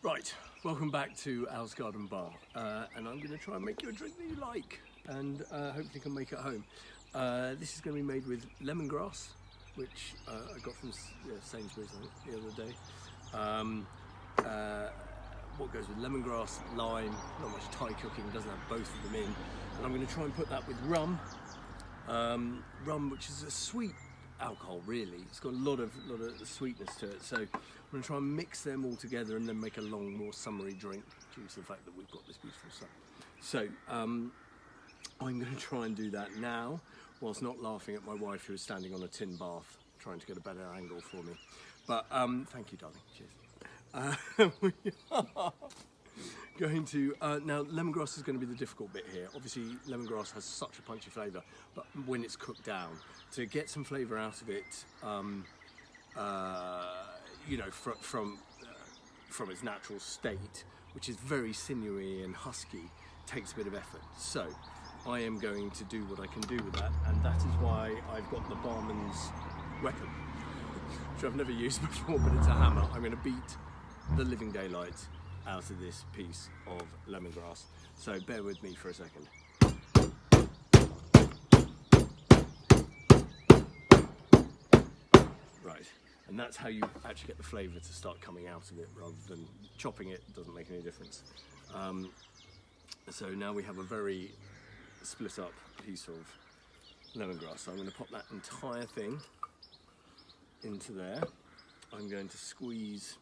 Right, welcome back to Al's Garden Bar, and I'm going to try and make you a drink that you like, and hopefully can make it at home. This is going to be made with lemongrass, which I got from Sainsbury's the other day. What goes with lemongrass, lime, not much Thai cooking, doesn't have both of them in, and I'm going to try and put that with rum. Rum, which is a sweet alcohol, really. It's got a lot of sweetness to it, so I'm going to try and mix them all together and then make a long, more summery drink due to the fact that we've got this beautiful sun. So I'm going to try and do that now whilst not laughing at my wife, who is standing on a tin bath trying to get a better angle for me. But thank you, darling. Cheers. We are going to now, lemongrass is going to be the difficult bit here. Obviously lemongrass has such a punchy flavour, but when it's cooked down, to get some flavour out of it, you know, from its natural state, which is very sinewy and husky, takes a bit of effort. So I am going to do what I can do with that, and that is why I've got the barman's weapon, which I've never used before, but it's a hammer. I'm going to beat the living daylights out of this piece of lemongrass. So bear with me for a second. Right, and that's how you actually get the flavour to start coming out of it, rather than chopping it. Doesn't make any difference. So now we have a very split up piece of lemongrass. So I'm going to pop that entire thing into there. I'm going to squeeze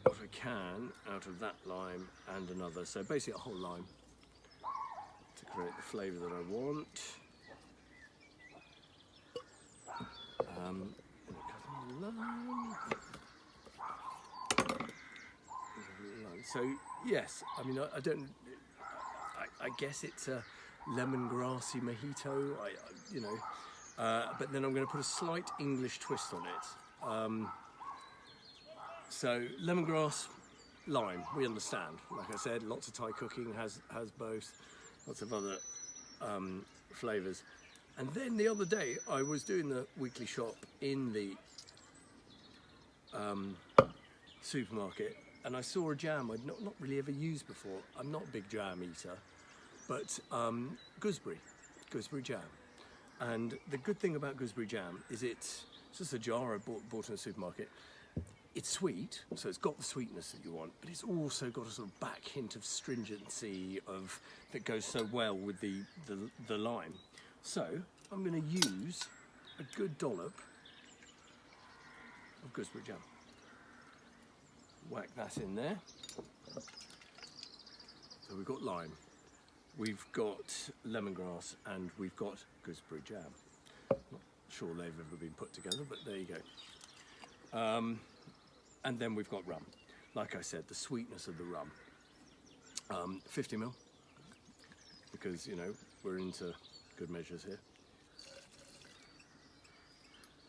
what I can out of that lime and another. So basically a whole lime to create the flavour that I want. So yes, I mean I guess it's a lemongrassy mojito, you know, but then I'm going to put a slight English twist on it. So lemongrass, lime, we understand. Like I said, lots of Thai cooking has both, lots of other flavours. And then the other day I was doing the weekly shop in the supermarket, and I saw a jam I'd not really ever used before. I'm not a big jam eater, but gooseberry jam. And the good thing about gooseberry jam is it's just a jar I bought in the supermarket. It's sweet, so it's got the sweetness that you want, but it's also got a sort of back hint of stringency that goes so well with the lime. So I'm going to use a good dollop of gooseberry jam. Whack that in there. So we've got lime, we've got lemongrass, and we've got gooseberry jam. Not sure they've ever been put together, but there you go. And then we've got rum. Like I said, the sweetness of the rum. 50 ml, because, you know, we're into good measures here.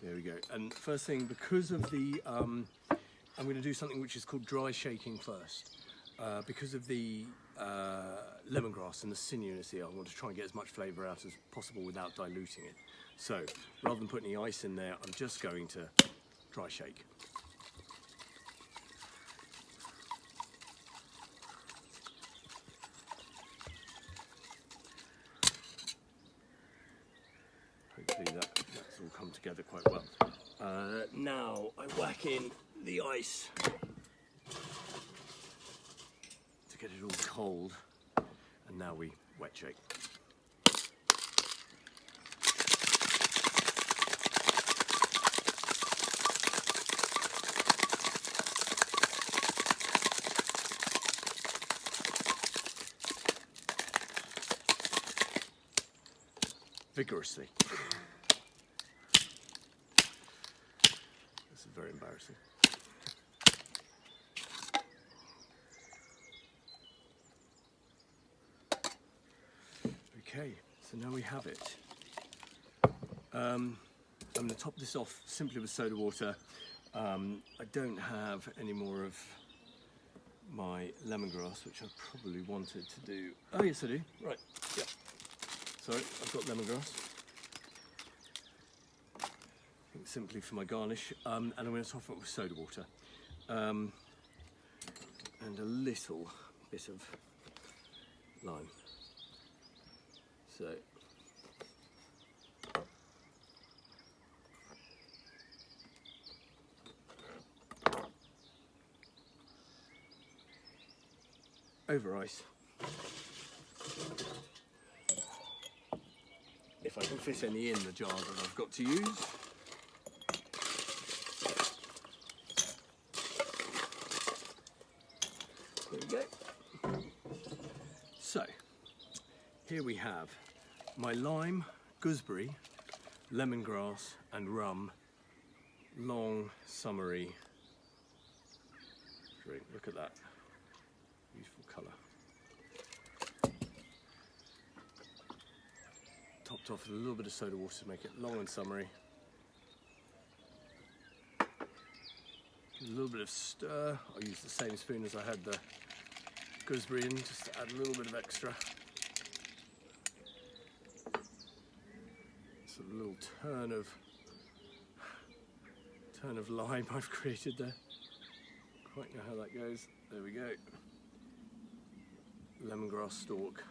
There we go. And first thing, because of the, I'm going to do something which is called dry shaking first. Because of the lemongrass and the sinewness here, I want to try and get as much flavour out as possible without diluting it. So, rather than putting any ice in there, I'm just going to dry shake. Hopefully that's all come together quite well. Now I whack in the ice to get it all cold, and now we wet shake. Vigorously. This is very embarrassing. Okay, so now we have it. I'm going to top this off simply with soda water. I don't have any more of my lemongrass, which I probably wanted to do. Oh yes I do, right, yeah. Sorry, I've got lemongrass. I think simply for my garnish, and I'm going to top it with soda water. and a little bit of lime. So over ice. If I can fit any in the jar that I've got to use. There we go. So, here we have my lime, gooseberry, lemongrass and rum long summery drink. Look at that. Beautiful colour. Topped off with a little bit of soda water to make it long and summery. A little bit of stir. I'll use the same spoon as I had the gooseberry in, just to add a little bit of extra. It's a little turn of lime I've created there. Quite know how that goes. There we go. Lemongrass stalk.